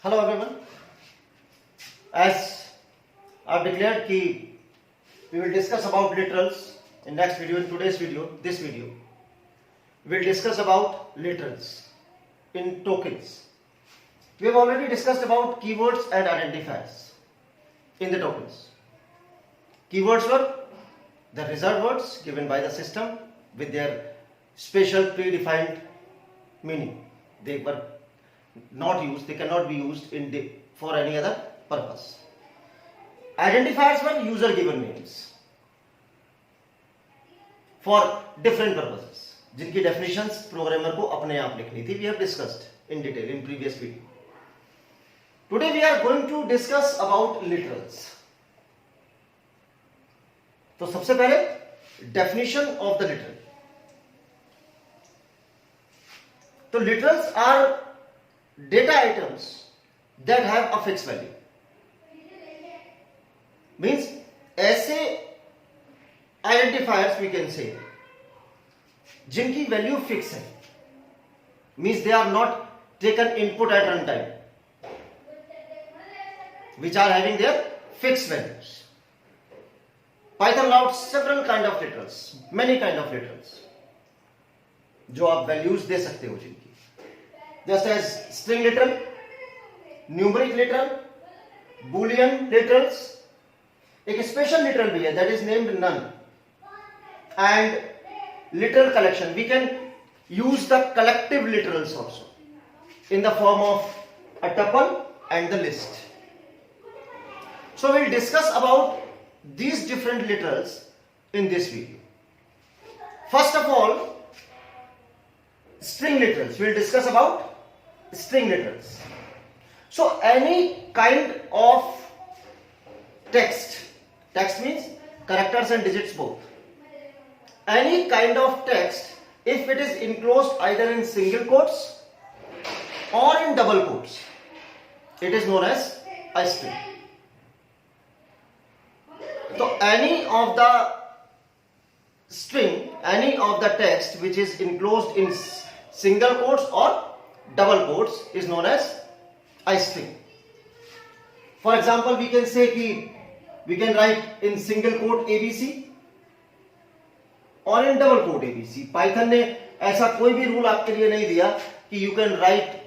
Hello everyone. As I've declared कि we will discuss about literals in next video. In today's video, this video, we will discuss about literals in tokens. We have already discussed about keywords and identifiers in the tokens. Keywords were the reserved words given by the system with their special predefined meaning. They were not used, they cannot be used for any other purpose. Identifiers were user given names for different purposes, जिनकी definitions programmer को अपने आप लिखनी थी. We have discussed in detail in previous video. Today we are going to discuss about literals. तो सबसे पहले definition of the literal. तो literals are data items that have a fixed value. Means ऐसे identifiers we can say जिनकी value fix है. Means they are not taken input at runtime, which are having their fixed values. Python allows several kind of literals, many kind of literals, जो आप values दे सकते हो जिनकी. Just as string literal, numeric literal, boolean literals, एक special literal भी है that is named none, and literal collection. We can use the collective literals also in the form of a tuple and the list. So we'll discuss about these different literals in this video. First of all, string literals. We'll discuss about string literals. So any kind of text means characters and digits both. Any kind of text, if it is enclosed either in single quotes or in double quotes, it is known as a string. So any of the string, any of the text which is enclosed in single quotes or double quotes is known as a string. For example, we can say कि we can write in single quote ABC or in double quote ABC. Python ने ऐसा कोई भी rule आपके लिए नहीं दिया कि you can write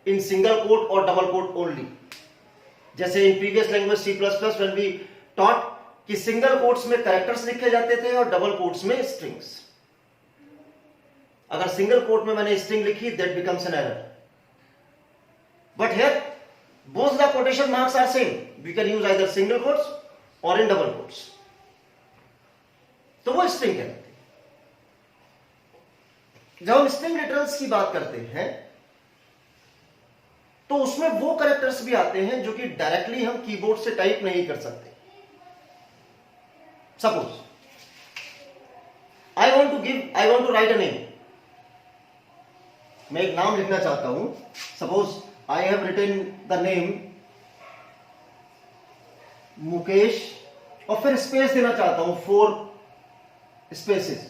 in single quote or double quote only. जैसे in previous language C++ when we taught कि सिंगल कोट्स में कैरेक्टर्स लिखे जाते थे और डबल कोट्स में स्ट्रिंग्स. अगर सिंगल कोट में मैंने स्ट्रिंग लिखी that becomes an error. But here both the quotation marks are same. We can use either single quotes और इन डबल कोट्स. तो वो स्ट्रिंग कहलाती है. जब हम स्ट्रिंग लिटरल्स की बात करते हैं तो उसमें वो कैरेक्टर्स भी आते हैं जो कि डायरेक्टली हम कीबोर्ड से टाइप नहीं कर सकते. Suppose I want to write a name. मैं एक नाम लिखना चाहता हूं. Suppose I have written the name Mukesh और फिर स्पेस देना चाहता हूं 4 spaces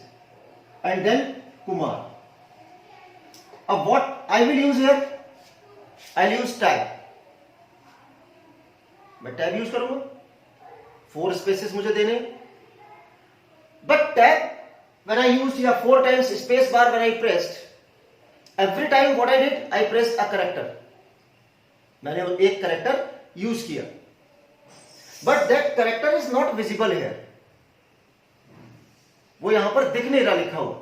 and then कुमार. अब what I will use here? I'll use tab. मैं tab यूज करूंगा. 4 spaces मुझे देने. But tab, when I used here 4 times space bar when I pressed, every time what I did, I pressed a character. मैंने एक character use किया. But that character is not visible here. वो यहां पर दिख नहीं रहा लिखा हुआ.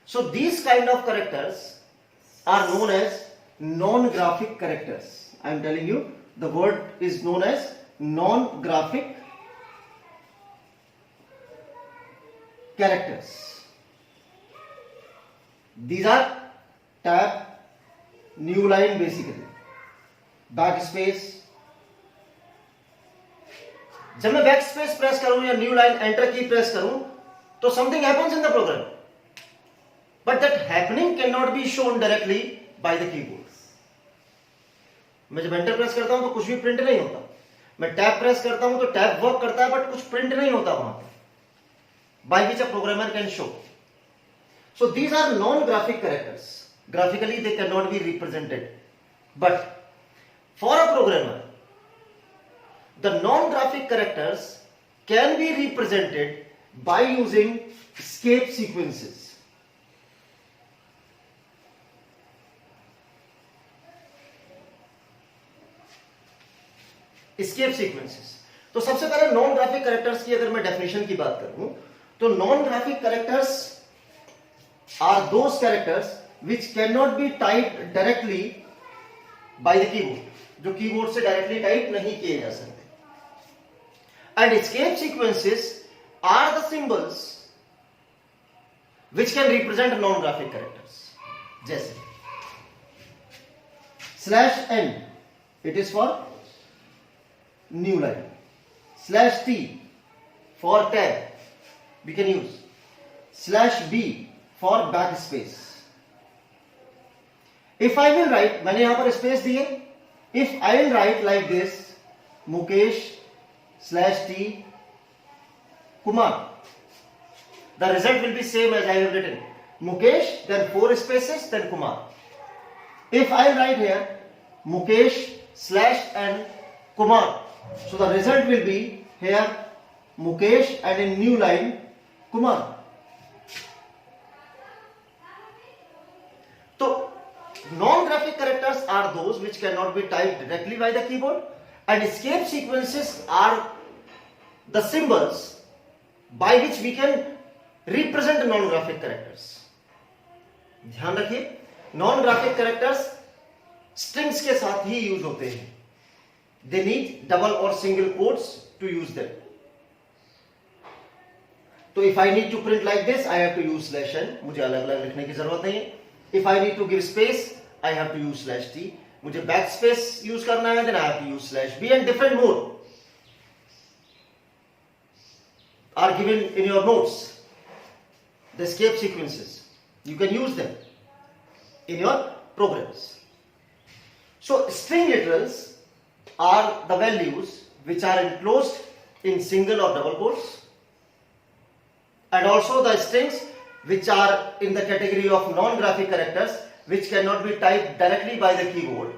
So these kind of characters are known as non-graphic characters. I am telling you, the word is known as non-graphic characters. These are tab, new line basically, backspace. जब मैं backspace प्रेस करूं या new line enter की press करूं तो something happens in the program, but that happening cannot be shown directly by the keyboard. मैं जब enter press करता हूं तो कुछ भी प्रिंट नहीं होता. मैं tab प्रेस करता हूं तो tab वर्क करता है बट कुछ प्रिंट नहीं होता वहां पर, by which a programmer can show. So these are non-graphic characters. Graphically they cannot be represented. But For a programmer, the non-graphic characters can be represented by using escape sequences. Escape sequences. तो सबसे पहले non graphic characters की अगर मैं definition की बात करूं तो non graphic characters are those characters which can not be typed directly by the keyboard, जो कीबोर्ड से डायरेक्टली टाइप नहीं किए जा सकते। And escape sequences are the symbols which can represent non graphic characters, जैसे /n, it is for new line, /t for tab, we can use /b for backspace. If I will write, मैंने यहां पर space दिए, if I will write like this, Mukesh /t Kumar, the result will be same as I have written, Mukesh, then 4 spaces, then Kumar. If I write here Mukesh /n Kumar, so the result will be here Mukesh and in new line Kumar. So non-graphic characters are those which cannot be typed directly by the keyboard, and escape sequences are the symbols by which we can represent non-graphic characters. ध्यान रखिए, non-graphic characters strings के साथ ही use होते हैं. They need double or single quotes to use them. तो if I need to print like this, I have to use /n. मुझे अलग अलग लिखने की जरूरत नहीं है. If I need to give space, I have to use /t. मुझे backspace यूज करना है, then I have to use /b, and different more are given in your notes. The escape sequences, you can use them in your programs. So string literals are the values which are enclosed in single or double quotes, and also the strings which are in the category of non-graphic characters which cannot be typed directly by the keyboard,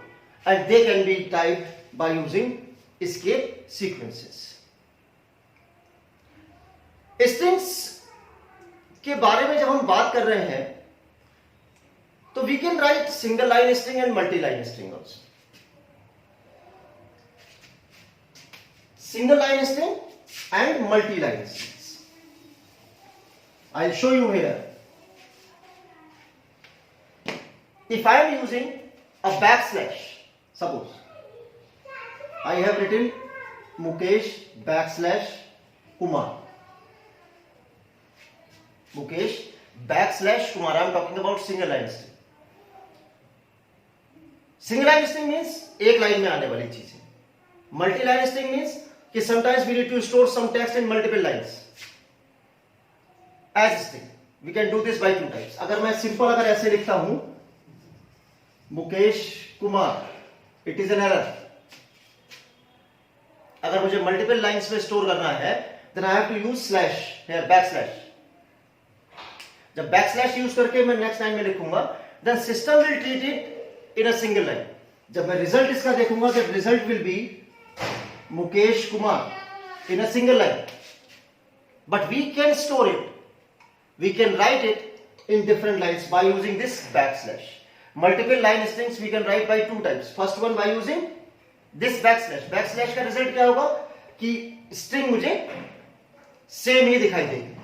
and they can be typed by using escape sequences. Strings के बारे में जब हम बात कर रहे हैं तो we can write single line string and multi line string also. Single line string and multi line strings. I'll show you here. If I am using a backslash, suppose I have written Mukesh /Kumar. Mukesh /Kumar. I am talking about single line string. Single line string means एक line में आने वाली चीज है. Multi line string means कि sometimes we need to store some text in multiple lines as string. We can do this by 2 types. अगर मैं simple अगर ऐसे लिखता हूं Mukesh Kumar, it is an error. अगर मुझे मल्टीपल लाइंस में स्टोर करना है then I have to use slash here, backslash. जब backslash यूज करके मैं नेक्स्ट लाइन में लिखूंगा then system will treat it in a single line. जब मैं रिजल्ट इसका देखूंगा तो result will be Mukesh Kumar in a single line, but we can store it, we can write it in different lines by using this backslash. Multiple line strings we can write by 2 types. First one by using this backslash. Backslash का result क्या होगा कि string मुझे same ही दिखाई देगी,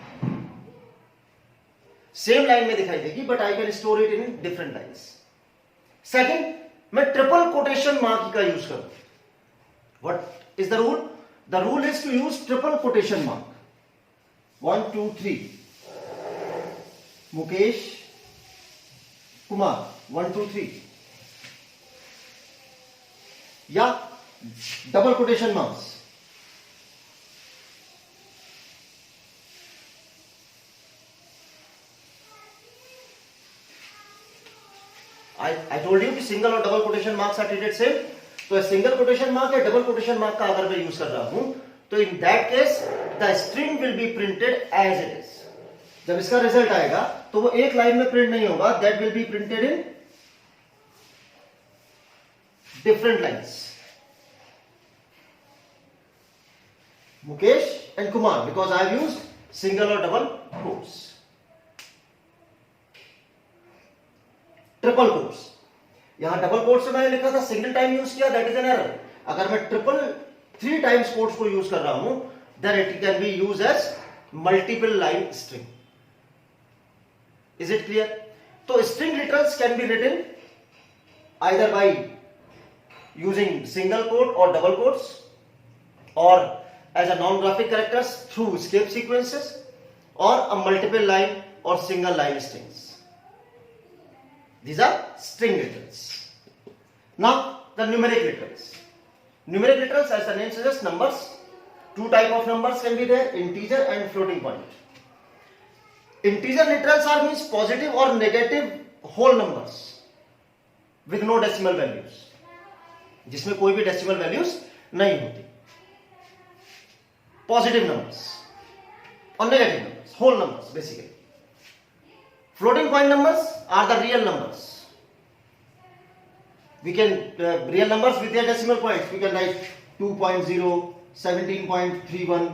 same line में दिखाई देगी, but I can store it in different lines. Second, मैं ट्रिपल कोटेशन मार्क का यूज करूं. What is the rule? The rule is to use triple quotation mark. 1, 2, 3. Mukesh Kumar. 1, 2, 3. या double quotation marks. I told you कि single और double quotation marks are treated same. तो single quotation mark या double quotation mark का अगर मैं use कर रहा हूं तो in that case the string will be printed as it is. जब इसका रिजल्ट आएगा तो वो एक लाइन में प्रिंट नहीं होगा, that will be printed in different lines. Mukesh and Kumar, because I have used single or double quotes. Triple quotes, यहां डबल कोट्स में मैंने लिखा था, सिंगल टाइम यूज किया, दैट इज एन एरर. अगर मैं ट्रिपल 3 टाइम्स कोट्स को use कर रहा हूं, then it can be use as multiple line string. Is it clear? तो string literals can be written either by using single quote or double quotes, or as a non-graphic characters through escape sequences, or a multiple line or single line strings. These are string literals. Now the numeric literals. Numeric literals, as the name suggests, numbers. 2 type of numbers can be there: integer and floating point. Integer literals are means positive or negative whole numbers with no decimal values, जिसमें कोई भी decimal values नहीं होती. Positive numbers और negative numbers, whole numbers basically. Floating point numbers are the real numbers. We can real numbers with their decimal points. We can write 2.0, 17.31,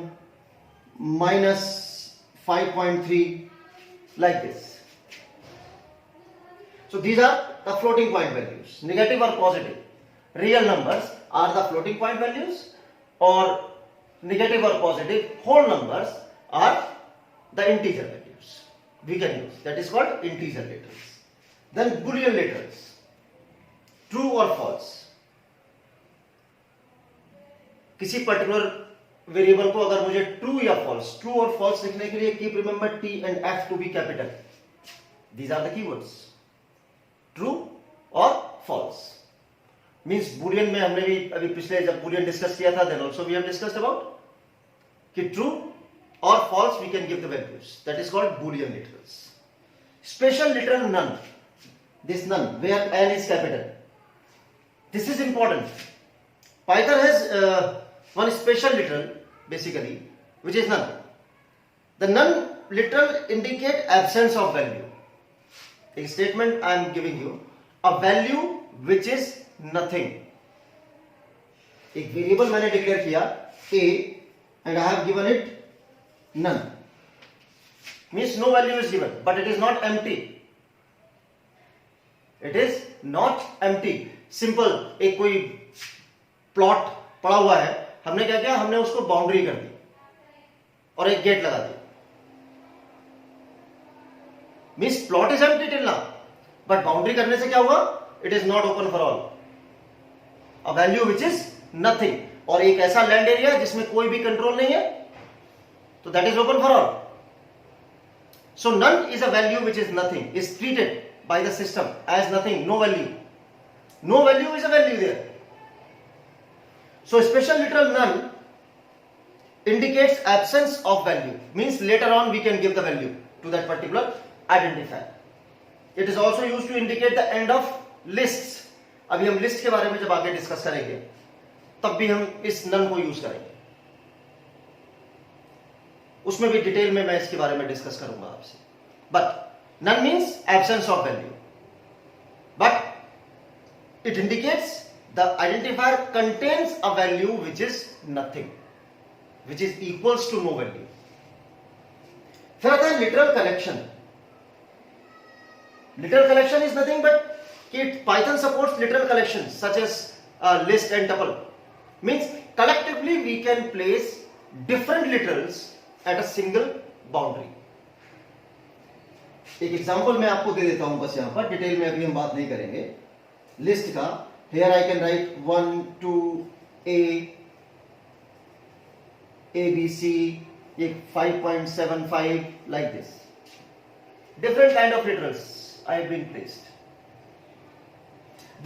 -5.3, like this. So these are the floating point values, negative or positive. Real numbers are the floating point values, or negative or positive whole numbers are the integer values. We can use, that is called integer literals. Then Boolean literals, true or false. किसी particular variable को अगर मुझे true या false, true और false लिखने के लिए keep remember T and F to be capital. These are the keywords. True और फॉल्स मीन्स बुलियन में हमने भी अभी पिछले जब बुलियन डिस्कस किया था, then also we have discussed about कि ट्रू और false we can give the values. That is called Boolean literals. Special literal none, this none where n is capital. This is important. Python has one special literal basically, which is none. The none literal indicate absence of value. A statement I am giving you, a value which is nothing. एक variable मैंने declare किया a and I have given it none. Means no value is given, but it is not empty. It is not empty. Simple. एक कोई plot पड़ा हुआ है, हमने क्या किया, हमने उसको बाउंड्री कर दी और एक गेट लगा दी. Means plot is empty till now, but boundary करने से क्या हुआ, it is not open for all. A value which is nothing, और एक ऐसा लैंड एरिया जिसमें कोई भी कंट्रोल नहीं है, तो that is open for all. So none is a value which is nothing, is treated by the system as nothing, no value. No value is a value there. So special literal none indicates absence of value, means later on we can give the value to that particular identifier. It is also used to indicate the end of lists. अभी हम list के बारे में जब आगे discuss करेंगे तब भी हम इस नन को यूज करेंगे, उसमें भी डिटेल में मैं इसके बारे में डिस्कस करूंगा आपसे. But none means absence of value, but it indicates the identifier contains a value which is nothing, which is equals to no value. फिर आता है literal collection. Literal collection is nothing but कि Python supports literal collections such as list and tuple. Means collectively we can place different literals at a single boundary. एक example मैं आपको दे देता हूं बस यहां पर, डिटेल में अभी हम बात नहीं करेंगे लिस्ट का. Here I can write 1 2 A ABC, 5.75, like this. Different kind of literals I have been placed.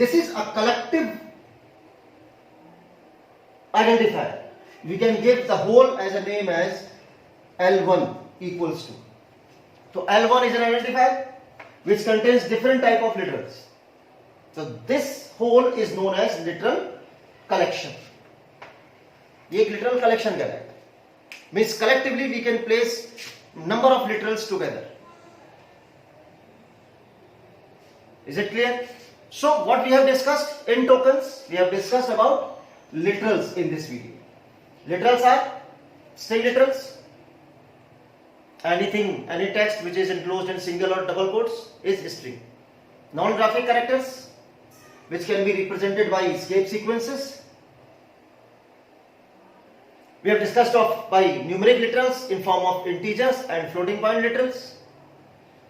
This is a collective identifier. We can give the whole as a name as L1 equals to. So L1 is an identifier which contains different type of literals. So this whole is known as literal collection. ये एक literal collection कहलाता है. Means collectively we can place number of literals together. Is it clear? So what we have discussed in tokens, we have discussed about literals in this video. Literals are String literals. Anything, any text which is enclosed in single or double quotes is string. Non-graphic characters, which can be represented by escape sequences. We have discussed of by numeric literals in form of integers and floating point literals.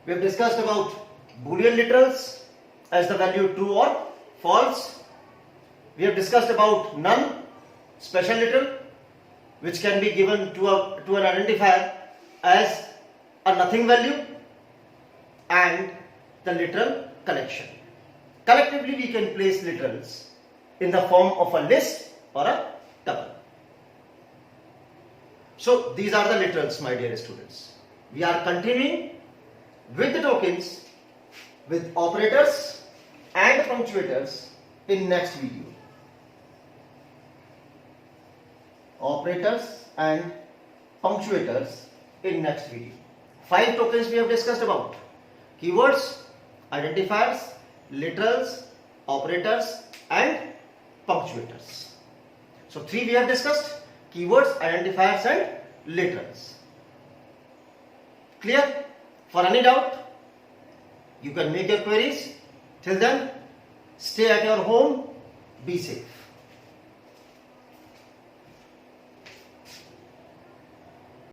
We have discussed about Boolean literals as the value true or false. We have discussed about none, special literal, which can be given to an identifier as a nothing value, and the literal collection. Collectively, we can place literals in the form of a list or a tuple. So these are the literals, my dear students. We are continuing with the tokens, with operators and punctuators in next video. Operators and punctuators in next video. 5 tokens we have discussed about: keywords, identifiers, literals, operators and punctuators. So 3 we have discussed: keywords, identifiers and literals. Clear? For any doubt, you can make your queries. Till then, stay at your home, be safe.